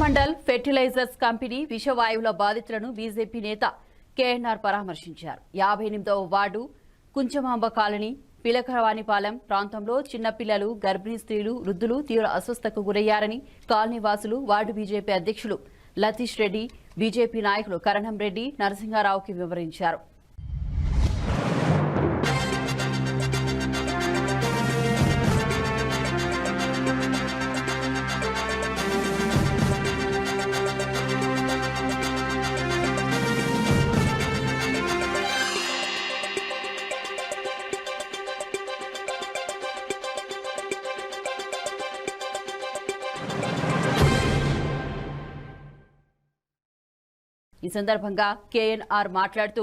Coromandel fertilisers company విషవాయువుల బాధితులను BJP నేత KNR పరామర్శించారు. 58వ వార్డు కుంచమాంబ కాలనీ పిలకవానిపాలెం ప్రాంతంలో చిన్నపిల్లలు, గర్భిణీ స్త్రీలు, వృద్ధులు తీవ్ర అస్వస్థతకు గురయ్యారని కాలనీ వాసులు వార్డు బీజేపీ అధ్యక్షులు లతీష్ రెడ్డి, బీజేపీ నాయకులు కరణం రెడ్డి, నరసింహారావుకి వివరించారు. ఈ సందర్భంగా కేఎన్ఆర్ మాట్లాడుతూ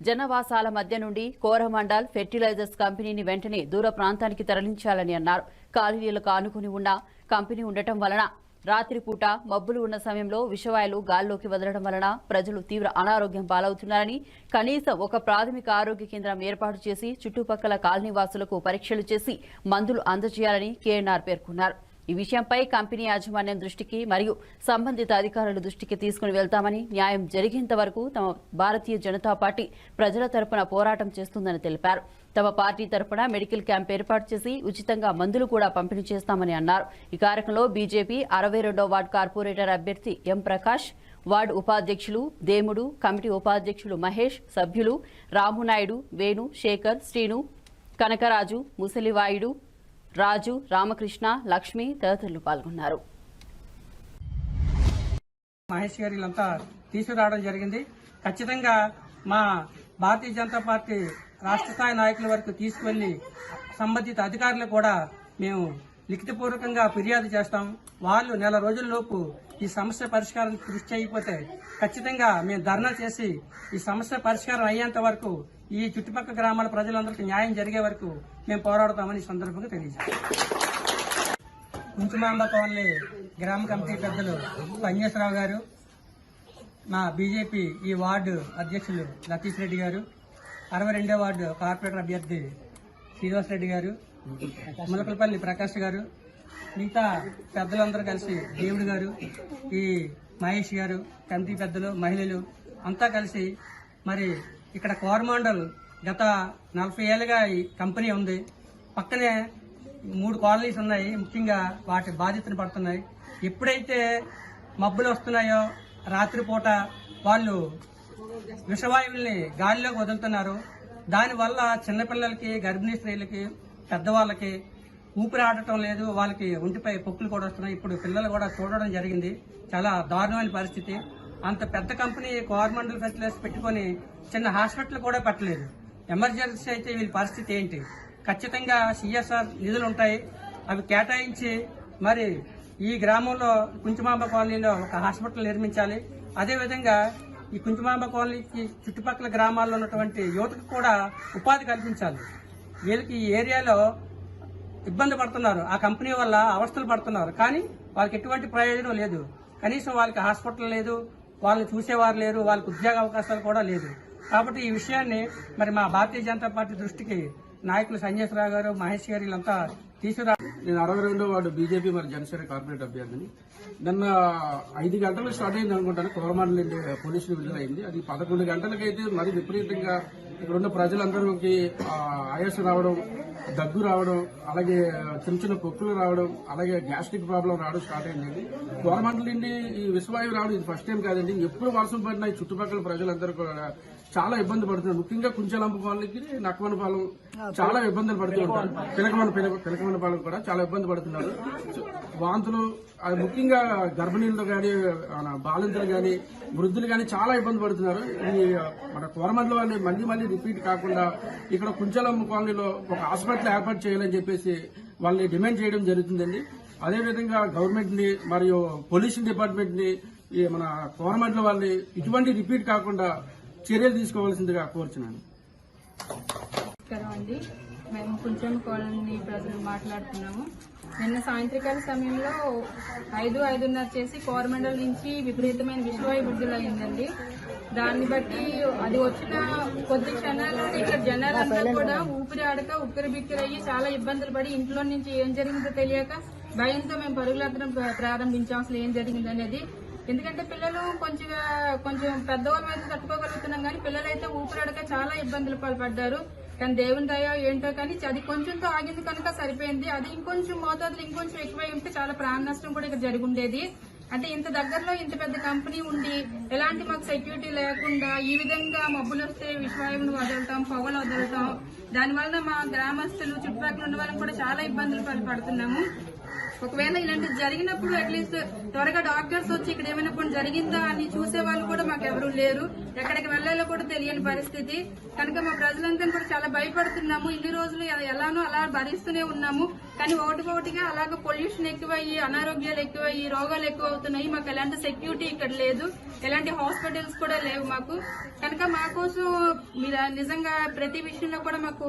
జనవాసాల మధ్య నుండి కోరమండల్ ఫెర్టిలైజర్స్ కంపెనీని వెంటనే దూర ప్రాంతానికి తరలించాలని అన్నారు. కాలనీలకు ఆనుకుని ఉన్న కంపెనీ ఉండటం వలన రాత్రిపూట మబ్బులు ఉన్న సమయంలో విషవాయువులు గాల్లోకి వదలడం వలన ప్రజలు తీవ్ర అనారోగ్యం పాలవుతున్నారని, కనీసం ఒక ప్రాథమిక ఆరోగ్య కేంద్రం ఏర్పాటు చేసి చుట్టుపక్కల కాలనీ వాసులకు పరీక్షలు చేసి మందులు అందజేయాలని కేఎన్ఆర్ పేర్కొన్నారు. ఈ విషయంపై కంపెనీ యాజమాన్యం దృష్టికి మరియు సంబంధిత అధికారుల దృష్టికి తీసుకుని వెళ్తామని, న్యాయం జరిగేంత వరకు తమ భారతీయ జనతా పార్టీ ప్రజల తరపున పోరాటం చేస్తుందని తెలిపారు. తమ పార్టీ తరపున మెడికల్ క్యాంప్ ఏర్పాటు చేసి ఉచితంగా మందులు కూడా పంపిణీ చేస్తామని అన్నారు. ఈ కార్యక్రమంలో బీజేపీ 62వ వార్డు కార్పొరేటర్ అభ్యర్థి ఎం ప్రకాష్, వార్డు ఉపాధ్యక్షులు దేముడు, కమిటీ ఉపాధ్యక్షులు మహేష్, సభ్యులు రామునాయుడు, వేణు, శేఖర్, శ్రీను, కనకరాజు, ముసలివాయుడు, రాజు, రామకృష్ణ, లక్ష్మి తదితరులు పాల్గొన్నారు. మహేష్ గారు వీళ్ళంతా తీసుకురావడం జరిగింది. ఖచ్చితంగా మా భారతీయ జనతా పార్టీ రాష్ట్ర స్థాయి నాయకుల వరకు తీసుకువెళ్లి సంబంధిత అధికారులు కూడా మేము లిఖితపూర్వకంగా ఫిర్యాదు చేస్తాం. వాళ్ళు నెల రోజుల్లోపు ఈ సమస్య పరిష్కారం కృషి చేయకపోతే ఖచ్చితంగా మేము ధర్నా చేసి ఈ సమస్య పరిష్కారం అయ్యేంత వరకు ఈ చుట్టుపక్కల గ్రామాల ప్రజలందరికీ న్యాయం జరిగే వరకు మేము పోరాడతామని ఈ సందర్భంగా తెలియజేస్తాం. కుంచుమాంబ కాలనీ గ్రామ కమిటీ పెద్దలు పన్నేశ్వరరావు గారు, మా బీజేపీ ఈ వార్డు అధ్యక్షులు లతీష్ రెడ్డి గారు, 62వ వార్డు కార్పొరేటర్ అభ్యర్థి శ్రీనివాస్ రెడ్డి గారు, ములకలపల్లి ప్రకాష్ గారు, మిగతా పెద్దలందరూ కలిసి దేవుడు గారు, ఈ మహేష్ గారు, కమిటీ పెద్దలు, మహిళలు అంతా కలిసి మరి ఇక్కడ కోరమండల్ గత 40 ఏళ్ళుగా ఈ కంపెనీ ఉంది. పక్కనే 3 కాలనీస్ ఉన్నాయి. ముఖ్యంగా వాటి బాధ్యతను పడుతున్నాయి. ఎప్పుడైతే మబ్బులు వస్తున్నాయో రాత్రిపూట వాళ్ళు విషవాయువుల్ని గాలిలోకి వదులుతున్నారు. దానివల్ల చిన్నపిల్లలకి, గర్భిణీ స్త్రీలకి, పెద్దవాళ్ళకి ఊపిరి ఆడటం లేదు. వాళ్ళకి ఒంటిపై పొక్కులు కూడా వస్తున్నాయి. ఇప్పుడు పిల్లలు కూడా చూడడం జరిగింది. చాలా దారుణమైన పరిస్థితి. అంత పెద్ద కంపెనీ కోరమండల్ ఫెర్టిలైజర్స్ పెట్టుకుని చిన్న హాస్పిటల్ కూడా పెట్టలేదు. ఎమర్జెన్సీ అయితే వీళ్ళ పరిస్థితి ఏంటి? ఖచ్చితంగా సిఎస్ఆర్ నిధులు ఉంటాయి, అవి కేటాయించి మరి ఈ గ్రామంలో కుంచుమాంబ కాలనీలో ఒక హాస్పిటల్ నిర్మించాలి. అదేవిధంగా ఈ కుంచుమాంబ కాలనీకి చుట్టుపక్కల గ్రామాల్లో ఉన్నటువంటి యువతకు కూడా ఉపాధి కల్పించాలి. వీళ్ళకి ఈ ఏరియాలో ఇబ్బంది పడుతున్నారు, ఆ కంపెనీ వల్ల అవస్థలు పడుతున్నారు. కానీ వాళ్ళకి ఎటువంటి ప్రయోజనం లేదు. కనీసం వాళ్ళకి హాస్పిటల్ లేదు, వాళ్ళని చూసేవారు లేరు, వాళ్ళకి ఉద్యోగ అవకాశాలు కూడా లేదు. కాబట్టి ఈ విషయాన్ని మరి మా భారతీయ జనతా పార్టీ దృష్టికి నాయకులు సంజయరావు గారు, మహేష్ గారు వీళ్ళంతా తీసుకురా. నేను 62వ వార్డు బీజేపీ మరి జనసేన కార్పొరేట్ అభ్యర్థిని. నిన్న 5 గంటలకు స్టార్ట్ అయింది అనుకుంటాను. కోరమండల్ నుండి పోలీసులు విడుదలైంది. అది 11 గంటలకైతే మరి విపరీతంగా ఇక్కడ ఉన్న ప్రజలందరికీ ఆయాసం రావడం, దగ్గు రావడం, అలాగే చిన్న చిన్న పొక్కులు రావడం, అలాగే గ్యాస్ట్రిక్ ప్రాబ్లం రావడం స్టార్ట్ అయిందండి. కోరమండల్ నుండి ఈ విషవాయువు రావడం ఇది ఫస్ట్ టైం కాదండి. ఎప్పుడు వర్షం పడినా ఈ చుట్టుపక్కల ప్రజలందరూ కూడా చాలా ఇబ్బంది పడుతున్నారు. ముఖ్యంగా కుంచెలంప పాలనకి, నక్కవనపాలెం చాలా ఇబ్బందులు పడుతూ ఉంటారు. పిలకమనపాలెం కూడా చాలా ఇబ్బంది పడుతున్నారు. వాంతులు, అది ముఖ్యంగా గర్భిణీలు కానీ, బాలింతలు కానీ, వృద్ధులు కానీ చాలా ఇబ్బంది పడుతున్నారు. ఈ మన కోరమండలం వాళ్ళని మళ్లీ రిపీట్ కాకుండా ఇక్కడ కుంచెలంప కాలనీలో ఒక హాస్పిటల్ ఏర్పాటు చేయాలని చెప్పేసి వాళ్ళని డిమాండ్ చేయడం జరుగుతుందండి. అదేవిధంగా గవర్నమెంట్ ని మరియు పోలీస్ డిపార్ట్మెంట్ ని మన కోరమండలం వాళ్ళని ఇటువంటి రిపీట్ కాకుండా చర్యలు తీసుకోవాల్సిందిగా కోరుచున్నాను. నమస్కారం అండి. మేము కుంచెం కాలనీ ప్రజలు మాట్లాడుతున్నాము. నిన్న సాయంత్రకాల సమయంలో 5:30 చేసి కోరమండల్ నుంచి విపరీతమైన విషవాయు విడుదలైందండి. దాన్ని బట్టి అది వచ్చిన కొద్ది క్షణాలు ఇక్కడ జనాలంతా కూడా ఊపిరి ఆడక ఉక్కిరిబిక్కిరయ్యి చాలా ఇబ్బందులు పడి ఇంట్లో నుంచి ఏం జరిగిందో తెలియక భయంతో మేము పరుగులెత్తడం ప్రారంభించాం అసలు ఏం జరిగింది అనేది. ఎందుకంటే పిల్లలు కొంచెం పెద్దవాళ్ళ మీద తట్టుకోగలుగుతున్నాం కానీ పిల్లలైతే ఊపిరాడక చాలా ఇబ్బందులు పాల్పడ్డారు. కానీ దేవుని దయ ఏంటో కానీ అది కొంచెంతో ఆగింది కనుక సరిపోయింది. అది ఇంకొంచెం మోతాదులు ఇంకొంచెం ఎక్కువై ఉంటే చాలా ప్రాణ నష్టం కూడా ఇక్కడ జరిగి ఉండేది. అంటే ఇంత దగ్గరలో ఇంత పెద్ద కంపెనీ ఉండి ఎలాంటి మాకు సెక్యూరిటీ లేకుండా ఈ విధంగా మబ్బులు వస్తే విషవాయువును వదలటం, పొగలు వదలటం, దానివల్ల మా గ్రామస్తులు చుట్టుపక్కల ఉన్న వాళ్ళని కూడా చాలా ఇబ్బందులు పడుతున్నాము. ఒకవేళ ఇలాంటిది జరిగినప్పుడు అట్లీస్ట్ త్వరగా డాక్టర్స్ వచ్చి ఇక్కడ ఏమైనా కొన్ని జరిగిందా అని చూసే వాళ్ళు కూడా మాకు ఎవరూ లేరు. ఎక్కడికి వెళ్లాలో కూడా తెలియని పరిస్థితి కనుక మా ప్రజలంతా కూడా చాలా భయపడుతున్నాము. ఇన్ని రోజులు ఎలానో అలా భరిస్తూనే ఉన్నాము. కానీ ఒకటిగా అలాగ పొల్యూషన్ ఎక్కువయ్యి, అనారోగ్యాలు ఎక్కువయ్యి, రోగాలు ఎక్కువ అవుతున్నాయి. మాకు ఎలాంటి సెక్యూరిటీ ఇక్కడ లేదు, ఎలాంటి హాస్పిటల్స్ కూడా లేవు మాకు. కనుక మా కోసం మీరు నిజంగా ప్రతి విషయంలో కూడా మాకు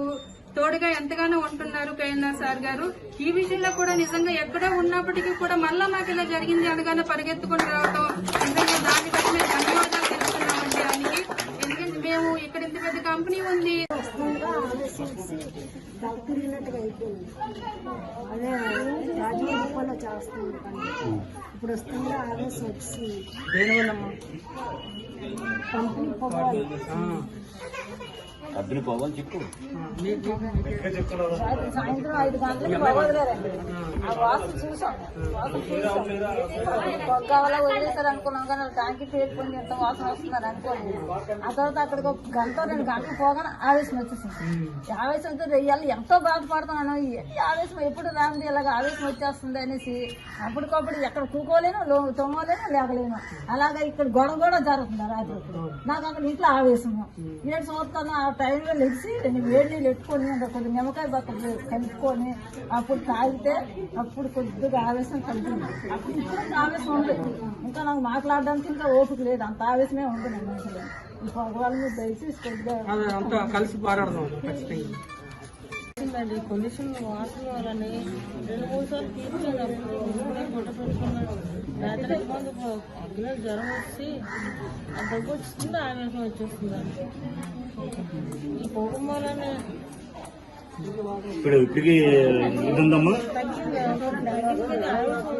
తోడుగా ఎంతగానో ఉంటున్నారు కేఎన్ఆర్ సార్ గారు. ఈ విషయంలో కూడా నిజంగా ఎక్కడో ఉన్నప్పటికీ కూడా మళ్ళా మాకు ఇలా జరిగింది అనగానే పరిగెత్తుకుని రావటం, నిజంగా దాన్ని బట్టి మేము ధన్యవాదాలు తెలుస్తున్నామండి దానికి. ఎందుకంటే మేము ఇక్కడ ఇంత పెద్ద కంపెనీ ఉంది. అదే రాజకీయ చేస్తుంది ఇప్పుడు వస్తుంది ఆవేశం వచ్చి కంపెనీ పోవాలి అబ్బిని పోవాలి చెప్పు. సాయంత్రం 5 గంటలకు పోగలిగారండి. ఆ వాసు చూసాం, పొగ్గావలా వదిలేసారు అనుకున్నాం కానీ ట్యాంకి పేరుకొని ఎంత వాసన వస్తున్నారు అనుకోండి. ఆ తర్వాత అక్కడికి 1 గంట 2 గంటలు పోగానే ఆవేశం వచ్చేసింది. ఆవేశంతో వెయ్యాలి ఎంతో బాధపడుతున్నాను. ఈ ఆవేశం ఎప్పుడు రాంది ఇలాగ ఆవేశం వచ్చేస్తుంది అనేసి అప్పటికప్పుడు ఎక్కడ కూకోలేను, తొమ్మలేను, లేకలేను. అలాగే ఇక్కడ గొడవ కూడా జరుగుతుంది రాత్రి. నాకు అక్కడ ఇంట్లో ఆవేశము నేను చూస్తాను. ఆ టైంలో లెగిసి నేను వేడి నీళ్ళు పెట్టుకొని కొద్దిగా నిమ్మకాయ బట్టలు కలుపుకొని అప్పుడు తాగితే అప్పుడు కొద్దిగా ఆవేశం కలిగింది. అప్పుడు ఇప్పుడు ఆవేశం ఉంటుంది. ఇంకా నాకు మాట్లాడడానికి ఇంకా ఓపిక లేదు, అంత ఆవేశమే ఉంటుంది అసలు. ఈ భగవాన్ మీద దయచేసి కొద్దిగా కలిసి పోరాడదాం ఖచ్చితంగా. పొల్యూషన్ వాటర్ వాళ్ళని 2-3 సార్లు తీర్చినప్పుడు గుడ్డ పెట్టుకున్నాడు. రాత్రి పిల్లలు జ్వరం వచ్చి ఆ దగ్గర వచ్చింది ఆవేశం వచ్చేస్తుందండి. ఈ పొగ మూలనే ఇప్పుడు ఇప్పటికీ ఇదందమ్మా తగ్గింది ఆవేశం.